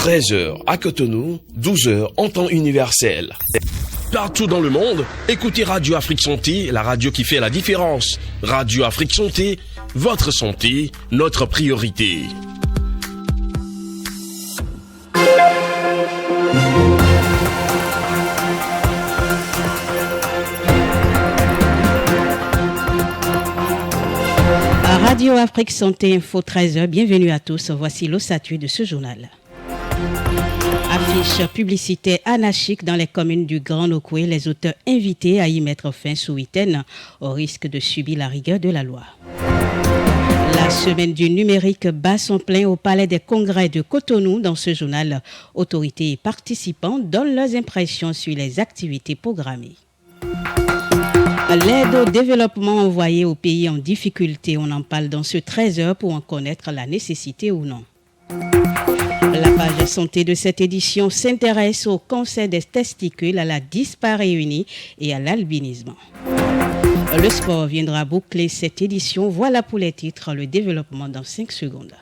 13h à Cotonou, 12h en temps universel. Partout dans le monde, écoutez Radio Afrique Santé, la radio qui fait la différence. Radio Afrique Santé, votre santé, notre priorité. Radio Afrique Santé Info 13h, bienvenue à tous, voici l'ossature de ce journal. Affiche publicitaire anarchique dans les communes du Grand Nokoué, les auteurs invités à y mettre fin ce week-end au risque de subir la rigueur de la loi. La semaine du numérique bat son plein au Palais des Congrès de Cotonou. Dans ce journal, autorités et participants donnent leurs impressions sur les activités programmées. L'aide au développement envoyée aux pays en difficulté, on en parle dans ce 13h pour en connaître la nécessité ou non. La page santé de cette édition s'intéresse au cancer des testicules, à la dyspareunie et à l'albinisme. Le sport viendra boucler cette édition. Voilà pour les titres, le développement dans 5 secondes.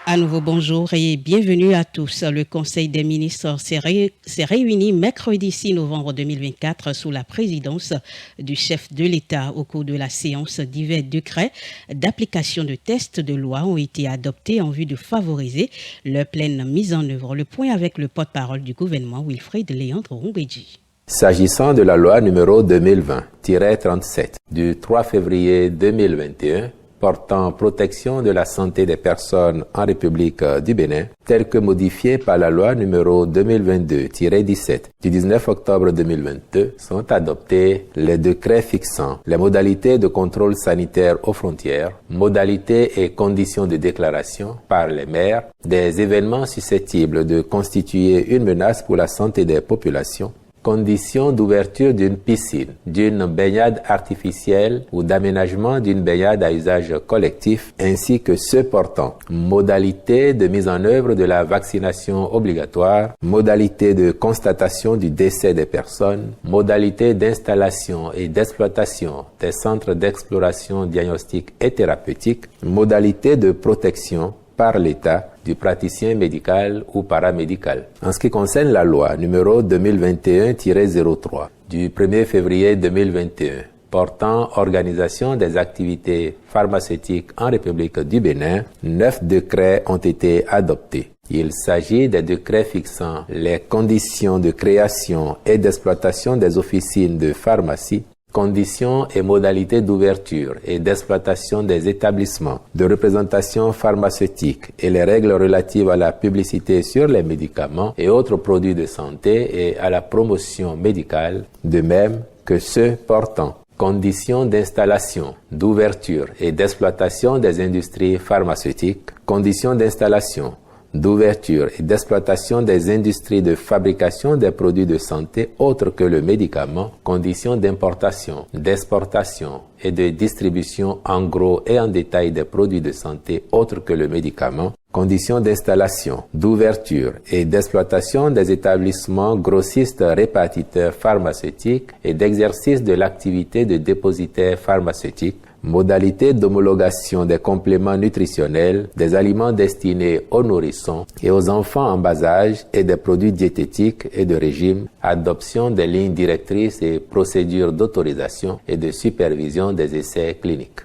À nouveau, bonjour et bienvenue à tous. Le Conseil des ministres s'est réuni mercredi 6 novembre 2024 sous la présidence du chef de l'État. Au cours de la séance, divers décrets d'application de tests de loi ont été adoptés en vue de favoriser leur pleine mise en œuvre. Le point avec le porte-parole du gouvernement, Wilfried Léandre Rumbedji. S'agissant de la loi numéro 2020-37 du 3 février 2021, portant protection de la santé des personnes en République du Bénin, telle que modifiée par la loi numéro 2022-17 du 19 octobre 2022, sont adoptés les décrets fixant les modalités de contrôle sanitaire aux frontières, modalités et conditions de déclaration par les maires des événements susceptibles de constituer une menace pour la santé des populations, conditions d'ouverture d'une piscine, d'une baignade artificielle ou d'aménagement d'une baignade à usage collectif, ainsi que ceux portant modalités de mise en œuvre de la vaccination obligatoire, modalités de constatation du décès des personnes, modalités d'installation et d'exploitation des centres d'exploration diagnostique et thérapeutique, modalités de protection par l'État du praticien médical ou paramédical. En ce qui concerne la loi numéro 2021-03 du 1er février 2021 portant organisation des activités pharmaceutiques en République du Bénin, 9 décrets ont été adoptés. Il s'agit des décrets fixant les conditions de création et d'exploitation des officines de pharmacie, conditions et modalités d'ouverture et d'exploitation des établissements de représentation pharmaceutique et les règles relatives à la publicité sur les médicaments et autres produits de santé et à la promotion médicale, de même que ceux portant conditions d'installation, d'ouverture et d'exploitation des industries pharmaceutiques, conditions d'installation, d'ouverture et d'exploitation des industries de fabrication des produits de santé autres que le médicament, conditions d'importation, d'exportation et de distribution en gros et en détail des produits de santé autres que le médicament, conditions d'installation, d'ouverture et d'exploitation des établissements grossistes répartiteurs pharmaceutiques et d'exercice de l'activité de dépositaire pharmaceutique, modalités d'homologation des compléments nutritionnels, des aliments destinés aux nourrissons et aux enfants en bas âge et des produits diététiques et de régime, adoption des lignes directrices et procédures d'autorisation et de supervision des essais cliniques.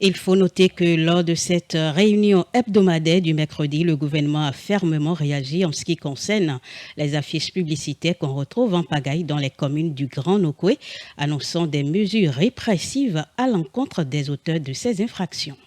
Il faut noter que lors de cette réunion hebdomadaire du mercredi, le gouvernement a fermement réagi en ce qui concerne les affiches publicitaires qu'on retrouve en pagaille dans les communes du Grand Nokoué, annonçant des mesures répressives à l'encontre des auteurs de ces infractions.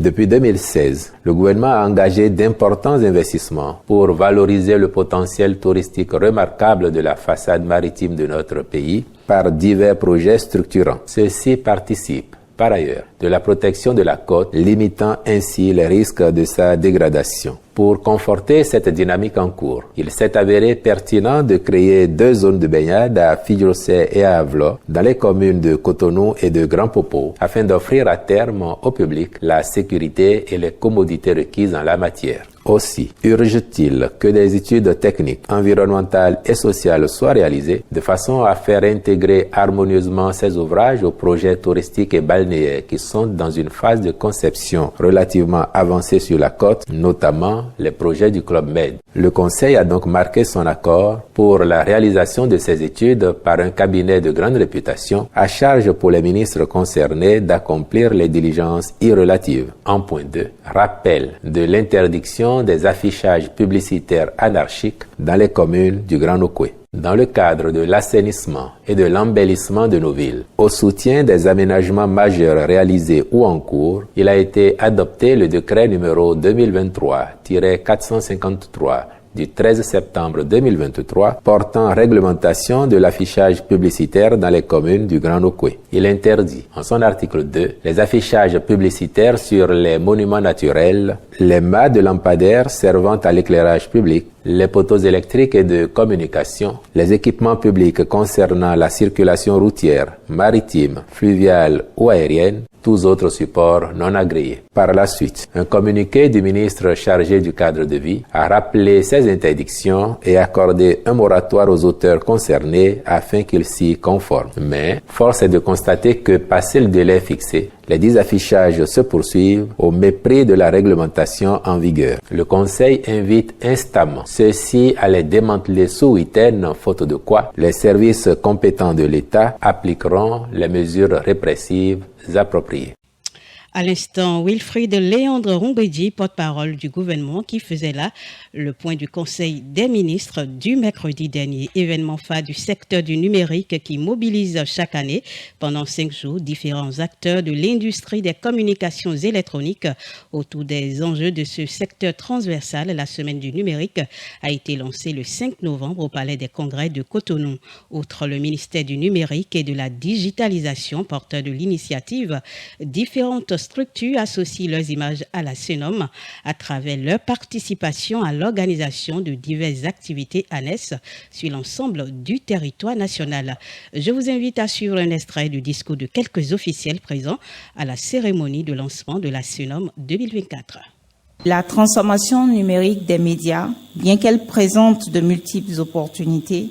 Depuis 2016, le gouvernement a engagé d'importants investissements pour valoriser le potentiel touristique remarquable de la façade maritime de notre pays par divers projets structurants. Ceux-ci participent par ailleurs de la protection de la côte, limitant ainsi les risques de sa dégradation. Pour conforter cette dynamique en cours, il s'est avéré pertinent de créer 2 zones de baignade à Fidjrosset et à Avlo, dans les communes de Cotonou et de Grand Popo, afin d'offrir à terme au public la sécurité et les commodités requises en la matière. Aussi, urge-t-il que des études techniques, environnementales et sociales soient réalisées de façon à faire intégrer harmonieusement ces ouvrages aux projets touristiques et balnéaires qui sont dans une phase de conception relativement avancée sur la côte, notamment les projets du Club Med. Le Conseil a donc marqué son accord pour la réalisation de ces études par un cabinet de grande réputation à charge pour les ministres concernés d'accomplir les diligences irrelatives. En point 2, rappel de l'interdiction des affichages publicitaires anarchiques dans les communes du Grand Nokoué. Dans le cadre de l'assainissement et de l'embellissement de nos villes, au soutien des aménagements majeurs réalisés ou en cours, il a été adopté le décret numéro 2023-453 du 13 septembre 2023 portant réglementation de l'affichage publicitaire dans les communes du Grand Nokoué. Il interdit, en son article 2, les affichages publicitaires sur les monuments naturels, les mâts de lampadaires servant à l'éclairage public, les poteaux électriques et de communication, les équipements publics concernant la circulation routière, maritime, fluviale ou aérienne, tous autres supports non agréés. Par la suite, un communiqué du ministre chargé du cadre de vie a rappelé ces interdictions et accordé un moratoire aux auteurs concernés afin qu'ils s'y conforment. Mais, force est de constater que, passé le délai fixé, les 10 affichages se poursuivent au mépris de la réglementation en vigueur. Le Conseil invite instamment ceux-ci à les démanteler sous huitaine, faute de quoi les services compétents de l'État appliqueront les mesures répressives appropriées. À l'instant, Wilfried Léandre Rombedi, porte-parole du gouvernement, qui faisait là le point du Conseil des ministres du mercredi dernier. Événement phare du secteur du numérique qui mobilise chaque année pendant 5 jours différents acteurs de l'industrie des communications électroniques autour des enjeux de ce secteur transversal. La semaine du numérique a été lancée le 5 novembre au Palais des Congrès de Cotonou. Outre le ministère du numérique et de la digitalisation, porteur de l'initiative, différentes structures associent leurs images à la CENOM à travers leur participation à l'organisation de diverses activités annexes sur l'ensemble du territoire national. Je vous invite à suivre un extrait du discours de quelques officiels présents à la cérémonie de lancement de la CENOM 2024. La transformation numérique des médias, bien qu'elle présente de multiples opportunités,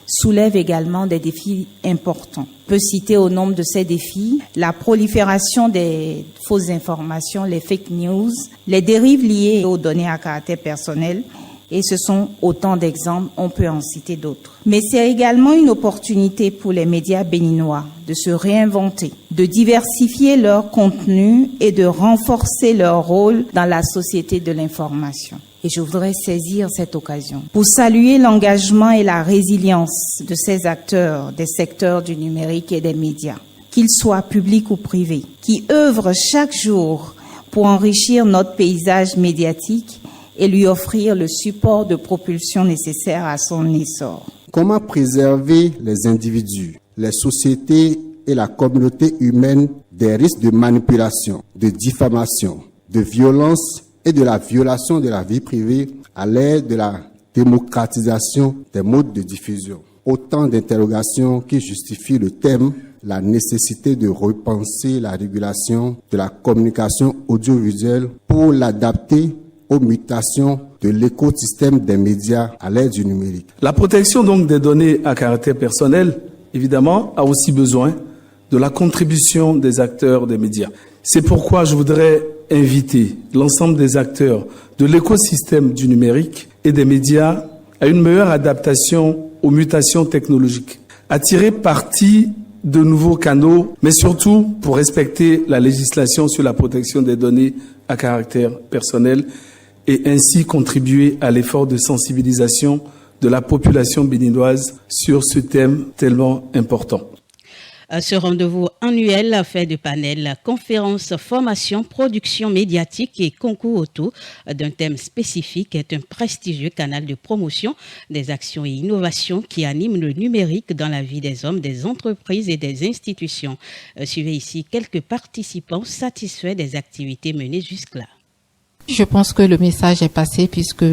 soulève également des défis importants. On peut citer au nombre de ces défis la prolifération des fausses informations, les fake news, les dérives liées aux données à caractère personnel, et ce sont autant d'exemples, on peut en citer d'autres. Mais c'est également une opportunité pour les médias béninois de se réinventer, de diversifier leur contenu et de renforcer leur rôle dans la société de l'information. Et je voudrais saisir cette occasion pour saluer l'engagement et la résilience de ces acteurs des secteurs du numérique et des médias, qu'ils soient publics ou privés, qui œuvrent chaque jour pour enrichir notre paysage médiatique et lui offrir le support de propulsion nécessaire à son essor. Comment préserver les individus, les sociétés et la communauté humaine des risques de manipulation, de diffamation, de violence et de la violation de la vie privée à l'aide de la démocratisation des modes de diffusion. Autant d'interrogations qui justifient le thème, la nécessité de repenser la régulation de la communication audiovisuelle pour l'adapter aux mutations de l'écosystème des médias à l'ère du numérique. La protection donc des données à caractère personnel, évidemment, a aussi besoin de la contribution des acteurs des médias. C'est pourquoi je voudrais inviter l'ensemble des acteurs de l'écosystème du numérique et des médias à une meilleure adaptation aux mutations technologiques, à tirer parti de nouveaux canaux, mais surtout pour respecter la législation sur la protection des données à caractère personnel et ainsi contribuer à l'effort de sensibilisation de la population béninoise sur ce thème tellement important. Ce rendez-vous annuel fait de panels, conférences, formations, production médiatique et concours autour d'un thème spécifique est un prestigieux canal de promotion des actions et innovations qui animent le numérique dans la vie des hommes, des entreprises et des institutions. Suivez ici quelques participants satisfaits des activités menées jusque-là. Je pense que le message est passé puisque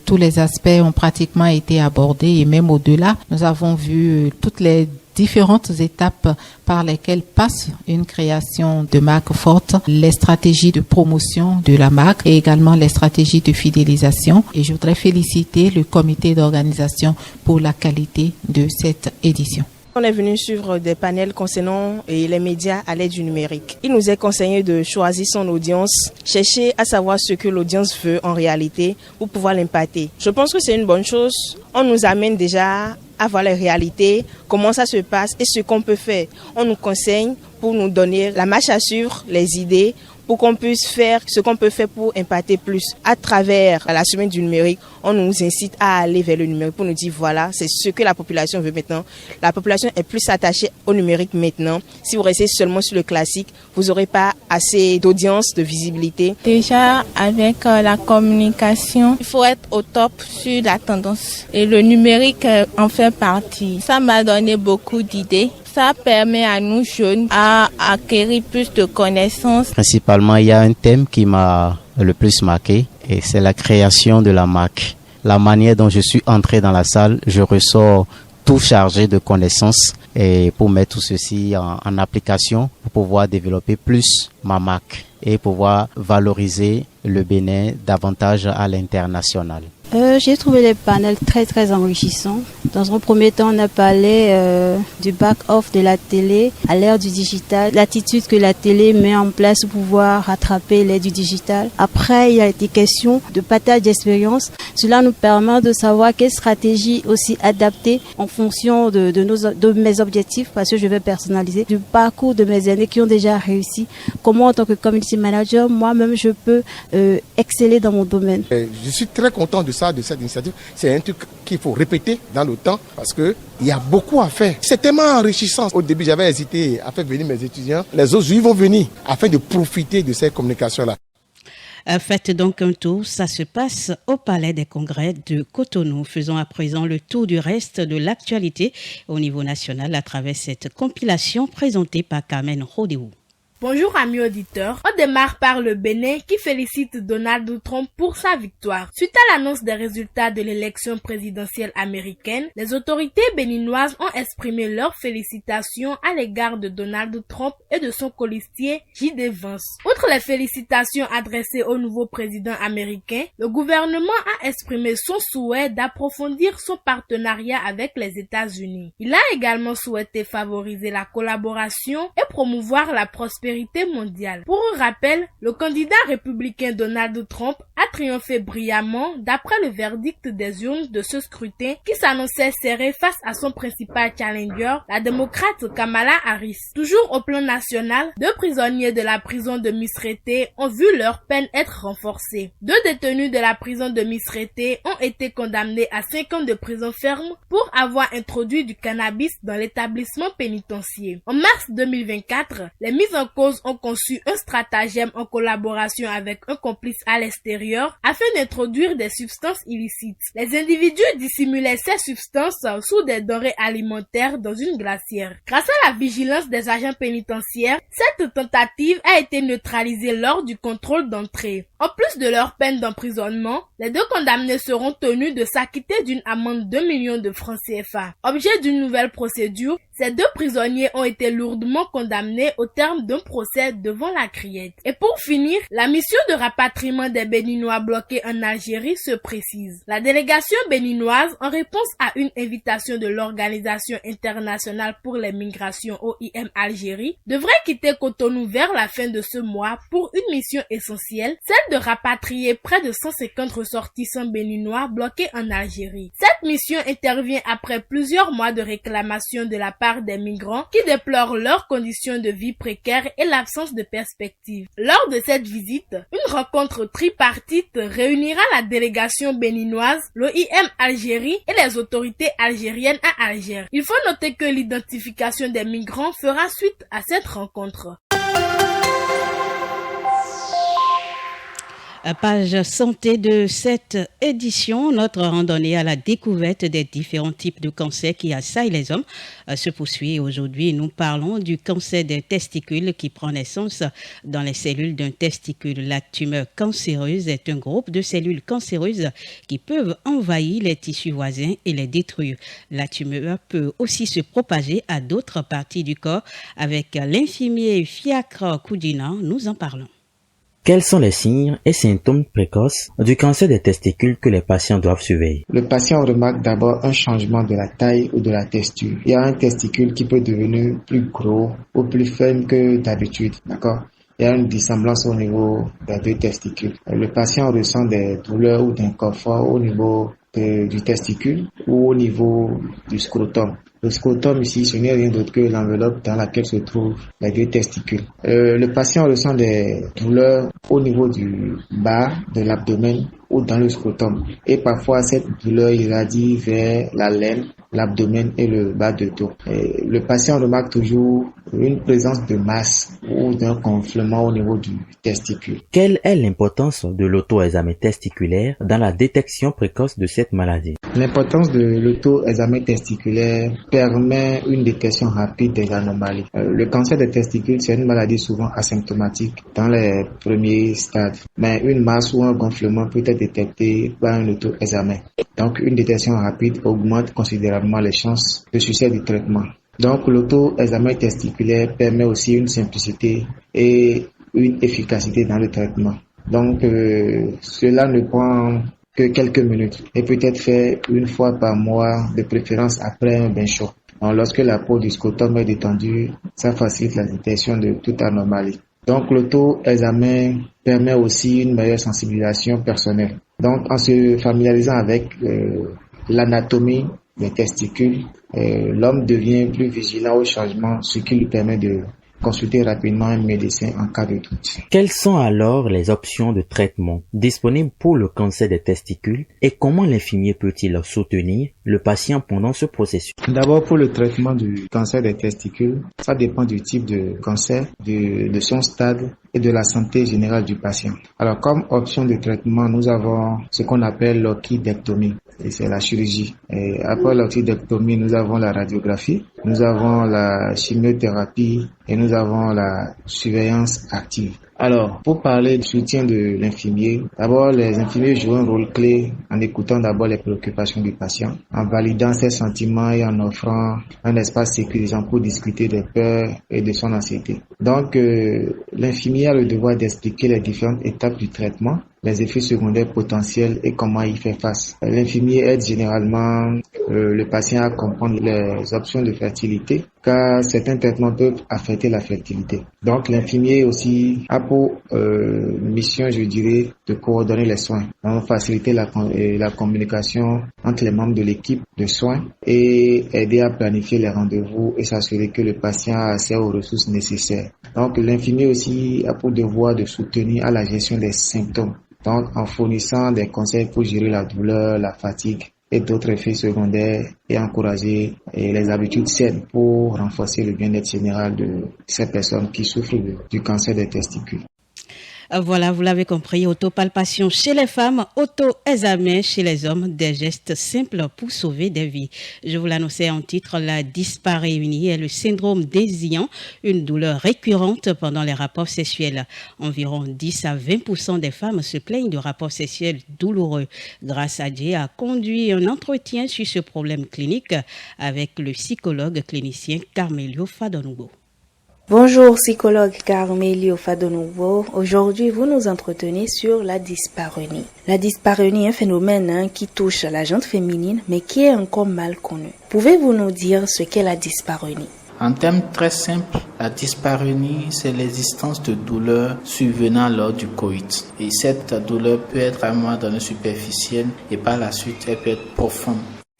tous les aspects ont pratiquement été abordés et même au-delà, nous avons vu toutes les différentes étapes par lesquelles passe une création de marque forte, les stratégies de promotion de la marque et également les stratégies de fidélisation. Et je voudrais féliciter le comité d'organisation pour la qualité de cette édition. On est venu suivre des panels concernant les médias à l'aide du numérique. Il nous est conseillé de choisir son audience, chercher à savoir ce que l'audience veut en réalité pour pouvoir l'impacter. Je pense que c'est une bonne chose. On nous amène déjà à voir les réalités, comment ça se passe et ce qu'on peut faire. On nous conseille pour nous donner la marche à suivre, les idées, pour qu'on puisse faire ce qu'on peut faire pour impacter plus. À travers la semaine du numérique, on nous incite à aller vers le numérique pour nous dire voilà, c'est ce que la population veut maintenant. La population est plus attachée au numérique maintenant. Si vous restez seulement sur le classique, vous n'aurez pas assez d'audience, de visibilité. Déjà, avec la communication, il faut être au top sur la tendance. Et le numérique en fait partie. Ça m'a donné beaucoup d'idées. Ça permet à nous jeunes à acquérir plus de connaissances. Principalement, il y a un thème qui m'a le plus marqué et c'est la création de la marque. La manière dont je suis entré dans la salle, je ressors tout chargé de connaissances et pour mettre tout ceci en application pour pouvoir développer plus ma marque et pouvoir valoriser le Bénin davantage à l'international. J'ai trouvé les panels très enrichissants. Dans un premier temps, on a parlé du back-off de la télé à l'ère du digital, l'attitude que la télé met en place pour pouvoir rattraper l'ère du digital. Après, il y a été question de partage d'expérience. Cela nous permet de savoir quelle stratégie aussi adapter en fonction de mes objectifs, parce que je vais personnaliser du parcours de mes aînés qui ont déjà réussi. Comment en tant que community manager, moi-même, je peux exceller dans mon domaine. Je suis très content de cette initiative. C'est un truc qu'il faut répéter dans le temps parce qu'il y a beaucoup à faire. C'est tellement enrichissant. Au début, j'avais hésité à faire venir mes étudiants. Les autres, ils vont venir afin de profiter de cette communication-là. Faites donc un tour, ça se passe au Palais des Congrès de Cotonou. Faisons à présent le tour du reste de l'actualité au niveau national à travers cette compilation présentée par Carmen Rodéou. Bonjour amis auditeurs, on démarre par le Bénin qui félicite Donald Trump pour sa victoire. Suite à l'annonce des résultats de l'élection présidentielle américaine, les autorités béninoises ont exprimé leurs félicitations à l'égard de Donald Trump et de son colistier J.D. Vance. Outre les félicitations adressées au nouveau président américain, le gouvernement a exprimé son souhait d'approfondir son partenariat avec les États-Unis. Il a également souhaité favoriser la collaboration et promouvoir la prospérité mondiale. Pour rappel, le candidat républicain Donald Trump a triomphé brillamment d'après le verdict des urnes de ce scrutin qui s'annonçait serré face à son principal challenger, la démocrate Kamala Harris. Toujours au plan national, 2 prisonniers de la prison de Misrété ont vu leur peine être renforcée. 2 détenus de la prison de Misrété ont été condamnés à 5 ans de prison ferme pour avoir introduit du cannabis dans l'établissement pénitentiaire. En mars 2024, les mises en cause ont conçu un stratagème en collaboration avec un complice à l'extérieur afin d'introduire des substances illicites. Les individus dissimulaient ces substances sous des denrées alimentaires dans une glacière. Grâce à la vigilance des agents pénitentiaires, cette tentative a été neutralisée lors du contrôle d'entrée. En plus de leur peine d'emprisonnement, les 2 condamnés seront tenus de s'acquitter d'une amende de 2 millions de francs CFA. Objet d'une nouvelle procédure, ces 2 prisonniers ont été lourdement condamnés au terme d'un procès devant la Criette. Et pour finir, la mission de rapatriement des Béninois bloqués en Algérie se précise. La délégation béninoise, en réponse à une invitation de l'Organisation internationale pour les migrations OIM Algérie, devrait quitter Cotonou vers la fin de ce mois pour une mission essentielle, celle de rapatrier près de 150 ressortissants béninois bloqués en Algérie. Cette mission intervient après plusieurs mois de réclamation de la part des migrants qui déplorent leurs conditions de vie précaires et l'absence de perspective. Lors de cette visite, une rencontre tripartite réunira la délégation béninoise, l'OIM Algérie et les autorités algériennes à Alger. Il faut noter que l'identification des migrants fera suite à cette rencontre. Page santé de cette édition, notre randonnée à la découverte des différents types de cancers qui assaillent les hommes se poursuit. Aujourd'hui, nous parlons du cancer des testicules qui prend naissance dans les cellules d'un testicule. La tumeur cancéreuse est un groupe de cellules cancéreuses qui peuvent envahir les tissus voisins et les détruire. La tumeur peut aussi se propager à d'autres parties du corps. Avec l'infirmier Fiacre Koudina, nous en parlons. Quels sont les signes et symptômes précoces du cancer des testicules que les patients doivent surveiller? Le patient remarque d'abord un changement de la taille ou de la texture. Il y a un testicule qui peut devenir plus gros ou plus ferme que d'habitude, d'accord? Il y a une dissemblance au niveau des deux testicules. Le patient ressent des douleurs ou d'inconfort au niveau du testicule ou au niveau du scrotum. Le scrotum ici, ce n'est rien d'autre que l'enveloppe dans laquelle se trouvent les deux testicules. Le patient ressent des douleurs au niveau du bas de l'abdomen ou dans le scrotum. Et parfois, cette douleur irradie vers la laine, l'abdomen et le bas de dos. Le patient remarque toujours une présence de masse ou d'un gonflement au niveau du testicule. Quelle est l'importance de l'auto-examen testiculaire dans la détection précoce de cette maladie? L'importance de l'auto-examen testiculaire permet une détection rapide des anomalies. Le cancer des testicules, c'est une maladie souvent asymptomatique dans les premiers stades. Mais une masse ou un gonflement peut être détecté par un auto-examen. Donc, une détection rapide augmente considérablement les chances de succès du traitement. Donc, l'auto-examen testiculaire permet aussi une simplicité et une efficacité dans le traitement. Donc, cela ne prend que quelques minutes et peut être fait une fois par mois, de préférence après un bain chaud. Donc, lorsque la peau du scrotum est détendue, ça facilite la détection de toute anomalie. Donc, l'auto-examen permet aussi une meilleure sensibilisation personnelle. Donc, en se familiarisant avec l'anatomie des testicules, l'homme devient plus vigilant aux changements, ce qui lui permet de consulter rapidement un médecin en cas de doute. Quelles sont alors les options de traitement disponibles pour le cancer des testicules et comment l'infirmier peut-il soutenir le patient pendant ce processus? D'abord, pour le traitement du cancer des testicules, ça dépend du type de cancer, de son stade et de la santé générale du patient. Alors, comme option de traitement, nous avons ce qu'on appelle l'orchidectomie, et c'est la chirurgie. Et après l'orchidectomie, nous avons la radiographie, nous avons la chimiothérapie et nous avons la surveillance active. Alors, pour parler du soutien de l'infirmier, d'abord, les infirmiers jouent un rôle clé en écoutant d'abord les préoccupations du patient, en validant ses sentiments et en offrant un espace sécurisant pour discuter des peurs et de son anxiété. Donc, l'infirmier a le devoir d'expliquer les différentes étapes du traitement, les effets secondaires potentiels et comment y faire face. L'infirmier aide généralement le patient à comprendre les options de fertilité, car certains traitements peuvent affecter la fertilité. Donc, l'infirmier aussi a pour mission, je dirais, de coordonner les soins, donc faciliter la communication entre les membres de l'équipe de soins et aider à planifier les rendez-vous et s'assurer que le patient a accès aux ressources nécessaires. Donc, l'infirmier aussi a pour devoir de soutenir à la gestion des symptômes, donc en fournissant des conseils pour gérer la douleur, la fatigue et d'autres effets secondaires et encourager les habitudes saines pour renforcer le bien-être général de ces personnes qui souffrent du cancer des testicules. Voilà, vous l'avez compris, autopalpation chez les femmes, auto-examen chez les hommes, des gestes simples pour sauver des vies. Je vous l'annonçais en titre, la dyspareunie est le syndrome désirant, une douleur récurrente pendant les rapports sexuels. Environ 10 à 20% des femmes se plaignent de rapports sexuels douloureux. Grâce à Dieu a conduit un entretien sur ce problème clinique avec le psychologue clinicien Carmelio Fadonougo. Bonjour, psychologue Carmelio Fadonougo. Aujourd'hui, vous nous entretenez sur la dyspareunie. La dyspareunie est un phénomène qui touche la jante féminine, mais qui est encore mal connu. Pouvez-vous nous dire ce qu'est la dyspareunie? En termes très simples, la dyspareunie, c'est l'existence de douleurs survenant lors du coït. Et cette douleur peut être à un moment donné superficielle et par la suite, elle peut être profonde.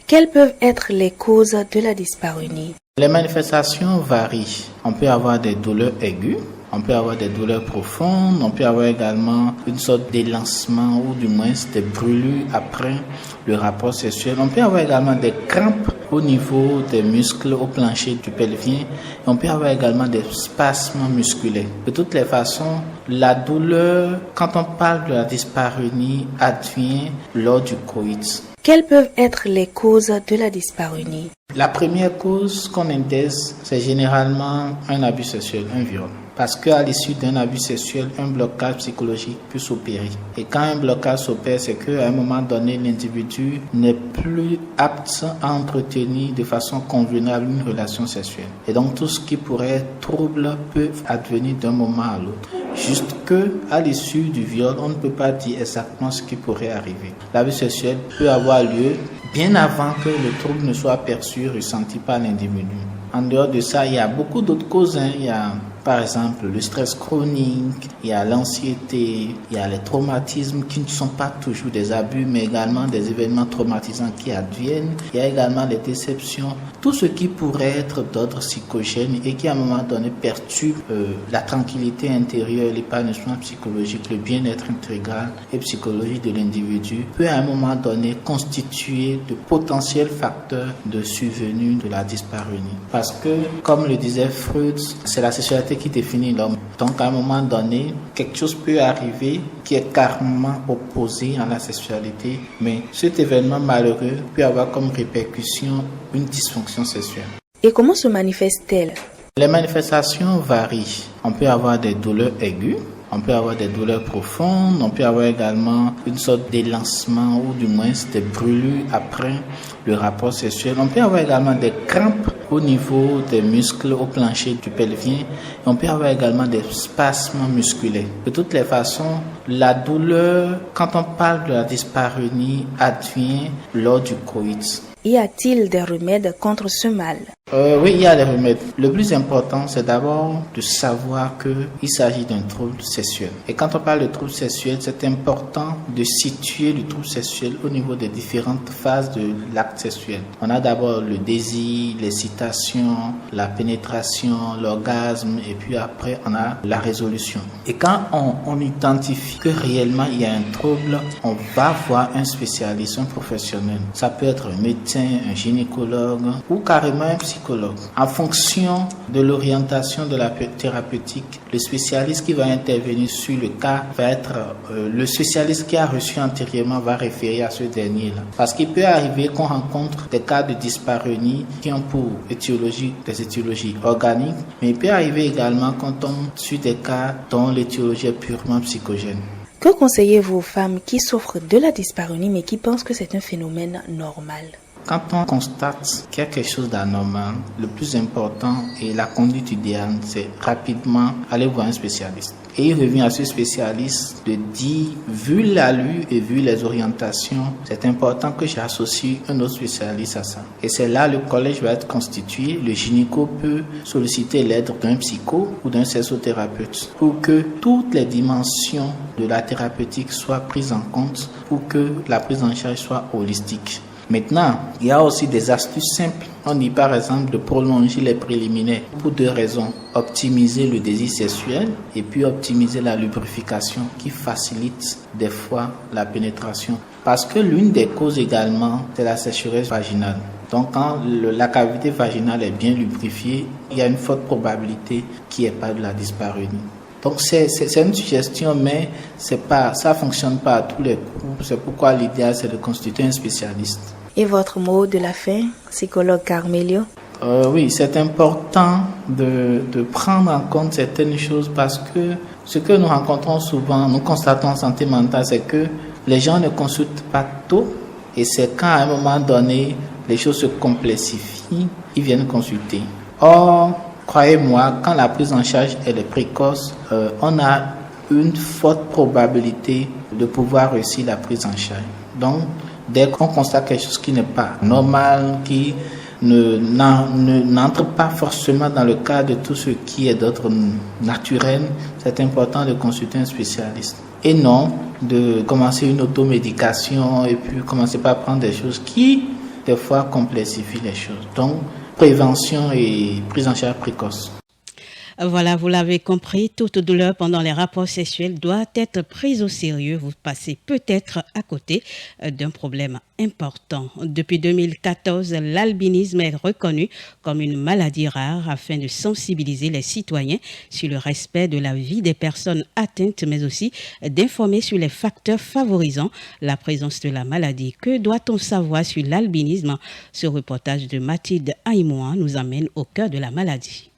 Quelles peuvent être les causes de la dyspareunie? Les manifestations varient. On peut avoir des douleurs aiguës, on peut avoir des douleurs profondes, on peut avoir également une sorte d'élancement ou du moins des brûlures après le rapport sexuel. On peut avoir également des crampes au niveau des muscles au plancher du pelvien. Et on peut avoir également des spasmes musculaires. De toutes les façons, la douleur, quand on parle de la dyspareunie, advient lors du coït. Quelles peuvent être les causes de la dyspareunie? La première cause qu'on intègre, c'est généralement un abus sexuel, un viol. Parce qu'à l'issue d'un abus sexuel, un blocage psychologique peut s'opérer. Et quand un blocage s'opère, c'est qu'à un moment donné, l'individu n'est plus apte à entretenir de façon convenable une relation sexuelle. Et donc tout ce qui pourrait être trouble peut advenir d'un moment à l'autre. Juste qu'à l'issue du viol, on ne peut pas dire exactement ce qui pourrait arriver. L'abus sexuel peut avoir lieu bien avant que le trouble ne soit perçu, ressenti par l'individu. En dehors de ça, il y a beaucoup d'autres causes. Il y a par exemple le stress chronique, il y a l'anxiété, il y a les traumatismes qui ne sont pas toujours des abus, mais également des événements traumatisants qui adviennent. Il y a également les déceptions, tout ce qui pourrait être d'ordre psychogène et qui à un moment donné perturbe la tranquillité intérieure, l'épanouissement psychologique, le bien-être intégral et psychologique de l'individu peut à un moment donné constituer de potentiels facteurs de survenue de la dyspareunie. Parce que, comme le disait Freud, c'est la sexualité qui définit l'homme. Donc à un moment donné, quelque chose peut arriver qui est carrément opposé à la sexualité, mais cet événement malheureux peut avoir comme répercussion une dysfonction sexuelle. Et comment se manifeste-t-elle? Les manifestations varient. On peut avoir des douleurs aiguës, on peut avoir des douleurs profondes, on peut avoir également une sorte d'élancement ou du moins des brûlures après le rapport sexuel. On peut avoir également des crampes au niveau des muscles au plancher du pelvien. Et on peut avoir également des spasmes musculaires. De toutes les façons, la douleur, quand on parle de la dyspareunie, advient lors du coït. Y a-t-il des remèdes contre ce mal? Oui, il y a des remèdes. Le plus important, c'est d'abord de savoir qu'il s'agit d'un trouble sexuel. Et quand on parle de trouble sexuel, c'est important de situer le trouble sexuel au niveau des différentes phases de l'acte sexuel. On a d'abord le désir, l'excitation, la pénétration, l'orgasme, et puis après, on a la résolution. Et quand on identifie que réellement il y a un trouble, on va voir un spécialiste, un professionnel. Ça peut être un médecin, un gynécologue ou carrément un psychologue. En fonction de l'orientation de la thérapeutique, le spécialiste qui va intervenir sur le cas va être le spécialiste qui a reçu antérieurement va référer à ce dernier-là. Parce qu'il peut arriver qu'on rencontre des cas de dyspareunie qui ont pour étiologie des étiologies organiques, mais il peut arriver également qu'on tombe sur des cas dont l'étiologie est purement psychogène. Que conseillez-vous aux femmes qui souffrent de la dyspareunie mais qui pensent que c'est un phénomène normal? Quand on constate qu'il y a quelque chose d'anormal, le plus important et la conduite idéale, c'est rapidement aller voir un spécialiste. Et il revient à ce spécialiste de dire, vu l'allure et vu les orientations, c'est important que j'associe un autre spécialiste à ça. Et c'est là le collège va être constitué. Le gynéco peut solliciter l'aide d'un psycho ou d'un sexothérapeute pour que toutes les dimensions de la thérapeutique soient prises en compte pour que la prise en charge soit holistique. Maintenant, il y a aussi des astuces simples. On dit par exemple de prolonger les préliminaires pour deux raisons. Optimiser le désir sexuel et puis optimiser la lubrification qui facilite des fois la pénétration. Parce que l'une des causes également, c'est la sécheresse vaginale. Donc quand la cavité vaginale est bien lubrifiée, il y a une forte probabilité qu'il n'y ait pas de la dyspareunie. Donc c'est une suggestion, mais ça fonctionne pas à tous les coups. C'est pourquoi l'idéal c'est de constituer un spécialiste. Et votre mot de la fin, psychologue Carmelio? Oui, c'est important de prendre en compte certaines choses parce que ce que nous rencontrons souvent, nous constatons en santé mentale, c'est que les gens ne consultent pas tôt et c'est quand à un moment donné les choses se complexifient, ils viennent consulter. Or, croyez-moi, quand la prise en charge elle est précoce, on a une forte probabilité de pouvoir réussir la prise en charge. Donc, dès qu'on constate quelque chose qui n'est pas normal, qui n'entre pas forcément dans le cadre de tout ce qui est d'ordre naturel, c'est important de consulter un spécialiste. Et non de commencer une automédication et puis commencer par prendre des choses qui, des fois, complexifient les choses. Donc, prévention et prise en charge précoce. Voilà, vous l'avez compris, toute douleur pendant les rapports sexuels doit être prise au sérieux. Vous passez peut-être à côté d'un problème important. Depuis 2014, l'albinisme est reconnu comme une maladie rare afin de sensibiliser les citoyens sur le respect de la vie des personnes atteintes, mais aussi d'informer sur les facteurs favorisant la présence de la maladie. Que doit-on savoir sur l'albinisme? Ce reportage de Mathilde Aïmoa nous amène au cœur de la maladie.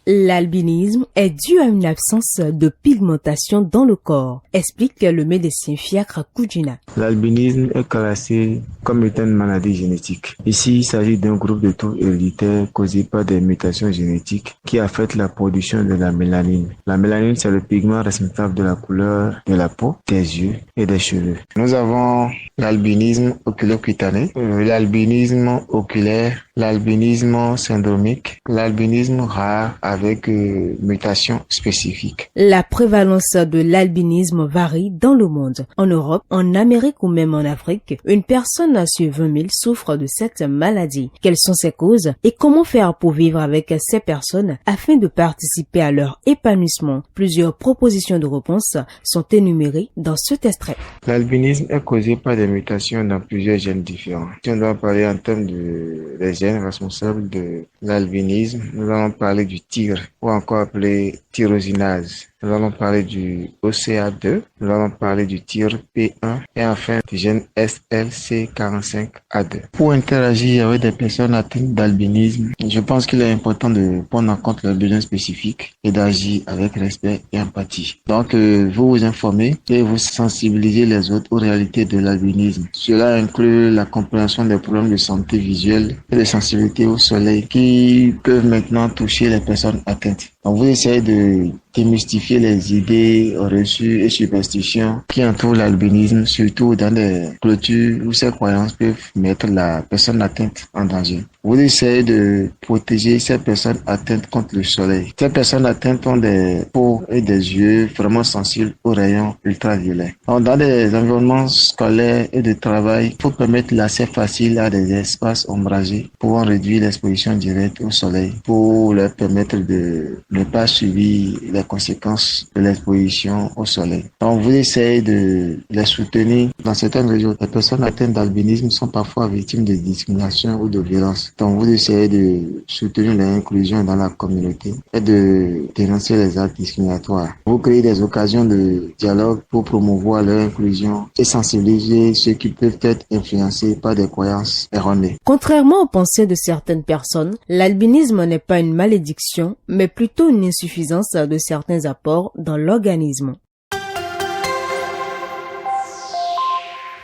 L'albinisme est dû à une absence de pigmentation dans le corps, explique le médecin Fiacre Koudjina. L'albinisme est classé comme étant une maladie génétique. Ici, il s'agit d'un groupe de troubles héréditaires causés par des mutations génétiques qui affectent la production de la mélanine. La mélanine, c'est le pigment responsable de la couleur de la peau, des yeux et des cheveux. Nous avons l'albinisme oculo-cutané, l'albinisme oculaire, l'albinisme syndromique, l'albinisme rare avec mutation spécifique. La prévalence de l'albinisme varie dans le monde. En Europe, en Amérique ou même en Afrique, une personne sur 20 000 souffre de cette maladie. Quelles sont ses causes et comment faire pour vivre avec ces personnes afin de participer à leur épanouissement? Plusieurs propositions de réponse sont énumérées dans cet extrait. L'albinisme est causé par des mutations dans plusieurs gènes différents. Si on doit parler en termes des gènes responsables de l'albinisme, nous allons parler du tigre, ou encore appelé tyrosinase. Nous allons parler du OCA2, nous allons parler du TYR-P1 et enfin du gène SLC45A2. Pour interagir avec des personnes atteintes d'albinisme, je pense qu'il est important de prendre en compte leurs besoins spécifiques et d'agir avec respect et empathie. Donc, vous vous informez et vous sensibilisez les autres aux réalités de l'albinisme. Cela inclut la compréhension des problèmes de santé visuelle et de sensibilité au soleil qui peuvent maintenant toucher les personnes atteintes. Donc, vous essayez de démystifier les idées reçues et superstitions qui entourent l'albinisme, surtout dans des clôtures où ces croyances peuvent mettre la personne atteinte en danger. Vous essayez de protéger ces personnes atteintes contre le soleil. Ces personnes atteintes ont des peaux et des yeux vraiment sensibles aux rayons ultraviolets. Donc, dans des environnements scolaires et de travail, il faut permettre l'accès facile à des espaces ombragés pouvant réduire l'exposition directe au soleil pour leur permettre de ne pas subir les conséquences de l'exposition au soleil. Donc, vous essayez de les soutenir. Dans certaines régions, les personnes atteintes d'albinisme sont parfois victimes de discrimination ou de violence. Donc, vous essayez de soutenir l'inclusion dans la communauté et de dénoncer les actes discriminatoires. Vous créez des occasions de dialogue pour promouvoir leur inclusion et sensibiliser ceux qui peuvent être influencés par des croyances erronées. Contrairement aux pensées de certaines personnes, l'albinisme n'est pas une malédiction, mais plutôt une insuffisance de certains apports dans l'organisme.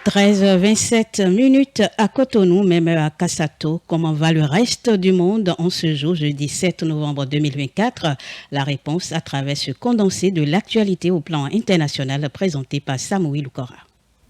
13h27 à Cotonou, même à Kassato. Comment va le reste du monde en ce jour, jeudi 7 novembre 2024? La réponse à travers ce condensé de l'actualité au plan international présenté par Samuel Loukora.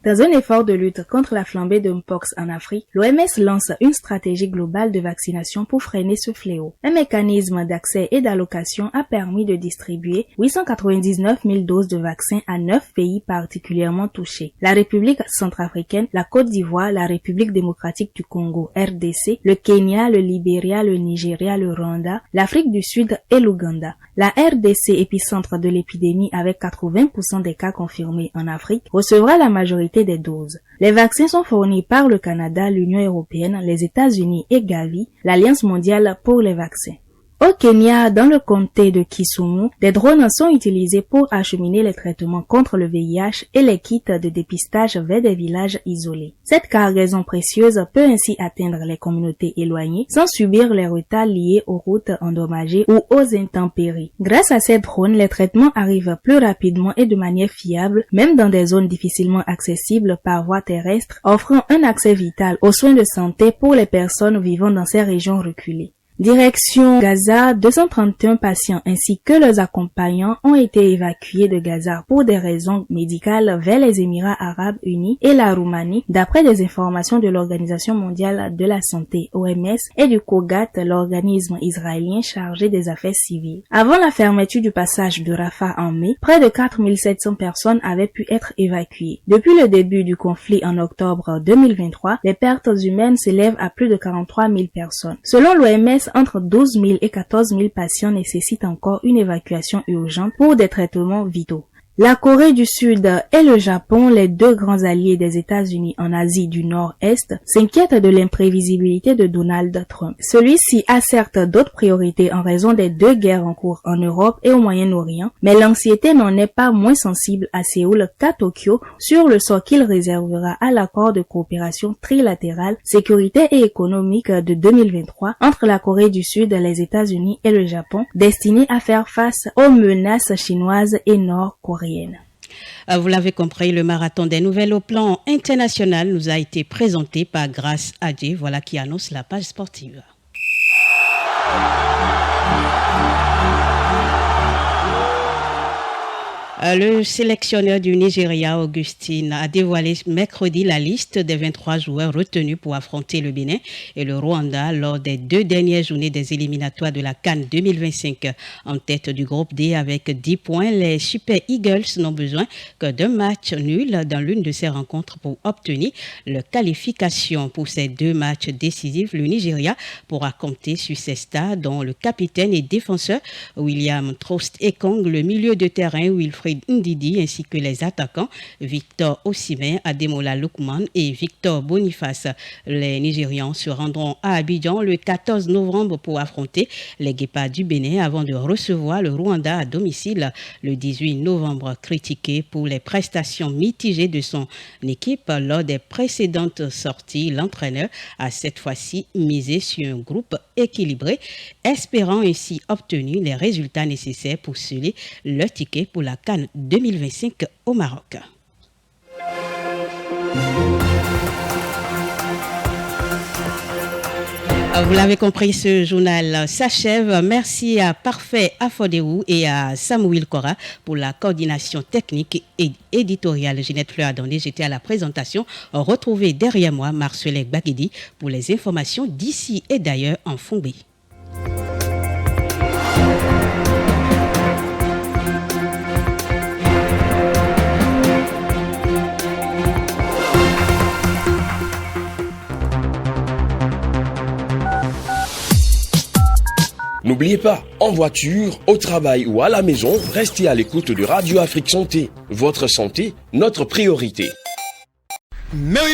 Dans un effort de lutte contre la flambée de Mpox en Afrique, l'OMS lance une stratégie globale de vaccination pour freiner ce fléau. Un mécanisme d'accès et d'allocation a permis de distribuer 899 000 doses de vaccins à 9 pays particulièrement touchés. La République centrafricaine, la Côte d'Ivoire, la République démocratique du Congo, RDC, le Kenya, le Libéria, le Nigeria, le Rwanda, l'Afrique du Sud et l'Ouganda. La RDC, épicentre de l'épidémie avec 80% des cas confirmés en Afrique, recevra la majorité des doses. Les vaccins sont fournis par le Canada, l'Union européenne, les États-Unis et Gavi, l'Alliance mondiale pour les vaccins. Au Kenya, dans le comté de Kisumu, des drones sont utilisés pour acheminer les traitements contre le VIH et les kits de dépistage vers des villages isolés. Cette cargaison précieuse peut ainsi atteindre les communautés éloignées sans subir les retards liés aux routes endommagées ou aux intempéries. Grâce à ces drones, les traitements arrivent plus rapidement et de manière fiable, même dans des zones difficilement accessibles par voie terrestre, offrant un accès vital aux soins de santé pour les personnes vivant dans ces régions reculées. Direction Gaza, 231 patients ainsi que leurs accompagnants ont été évacués de Gaza pour des raisons médicales vers les Émirats arabes unis et la Roumanie, d'après des informations de l'Organisation mondiale de la santé OMS et du COGAT, l'organisme israélien chargé des affaires civiles. Avant la fermeture du passage de Rafah en mai, près de 4700 personnes avaient pu être évacuées. Depuis le début du conflit en octobre 2023, les pertes humaines s'élèvent à plus de 43 000 personnes. Selon l'OMS, France, entre 12 000 et 14 000 patients nécessitent encore une évacuation urgente pour des traitements vitaux. La Corée du Sud et le Japon, les deux grands alliés des États-Unis en Asie du Nord-Est, s'inquiètent de l'imprévisibilité de Donald Trump. Celui-ci a certes d'autres priorités en raison des deux guerres en cours en Europe et au Moyen-Orient, mais l'anxiété n'en est pas moins sensible à Séoul qu'à Tokyo sur le sort qu'il réservera à l'accord de coopération trilatérale, sécurité et économique de 2023 entre la Corée du Sud, les États-Unis et le Japon, destiné à faire face aux menaces chinoises et nord-coréennes. Vous l'avez compris, le marathon des nouvelles au plan international nous a été présenté par Grace Adjé, voilà qui annonce la page sportive. Le sélectionneur du Nigeria, Augustine, a dévoilé mercredi la liste des 23 joueurs retenus pour affronter le Bénin et le Rwanda lors des 2 dernières journées des éliminatoires de la CAN 2025. En tête du groupe D avec 10 points, les Super Eagles n'ont besoin que d'un match nul dans l'une de ces rencontres pour obtenir leur qualification. Pour ces 2 matchs décisifs, le Nigeria pourra compter sur ses stars, dont le capitaine et défenseur William Trost-Ekong, le milieu de terrain Wilfried Ndidi ainsi que les attaquants Victor Osimhen, Ademola Lookman et Victor Boniface. Les Nigérians se rendront à Abidjan le 14 novembre pour affronter les Guépards du Bénin avant de recevoir le Rwanda à domicile le 18 novembre. Critiqué pour les prestations mitigées de son équipe lors des précédentes sorties, l'entraîneur a cette fois-ci misé sur un groupe équilibré, espérant ainsi obtenir les résultats nécessaires pour sceller le ticket pour la CAN 2025 au Maroc. Vous l'avez compris, ce journal s'achève. Merci à Parfait Afodéou et à Samuel Kora pour la coordination technique et éditoriale. Ginette Fleur-Adondé, j'étais à la présentation. Retrouvez derrière moi Marcelin Baguidi pour les informations d'ici et d'ailleurs en Fombé. N'oubliez pas, en voiture, au travail ou à la maison, restez à l'écoute de Radio Afrique Santé. Votre santé, notre priorité. Mais oui,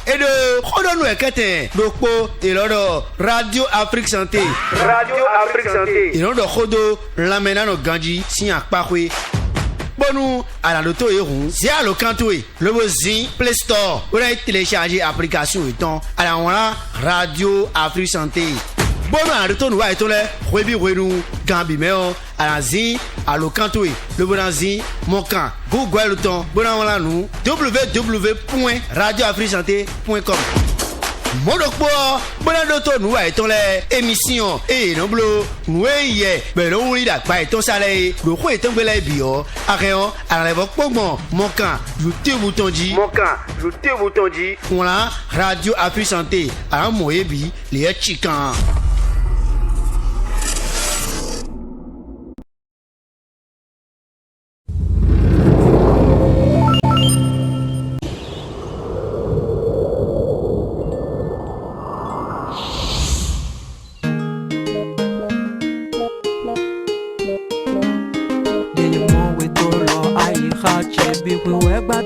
et de Radio Afrique Santé. Radio Afrique Santé. Et non de Khodo, la menano Ganji, si à Pakwe. Bonou, à la loto et roux, c'est à l'ocantoué. Le voisin Play Store. Vous avez téléchargé l'application et temps. À la Radio Afrique Santé. Bon, à retour, nous allons Webi Wenou, Gambi Meo, à la Zin, à l'Ocantoué, le Bonazin, mon camp, Google le temps, Bonamala nous, www.radioafrisanté.com. Mon docteur, bon retour, nous allons émission et non bleu, nous y mais non, il a pas ton salaire, le roi est tombé bio, à rien, à l'époque, mon camp, je te bouton dit, mon camp, je te bouton dit, on a Radio Afrique Santé, à Moébi, les Chicans. Be we work back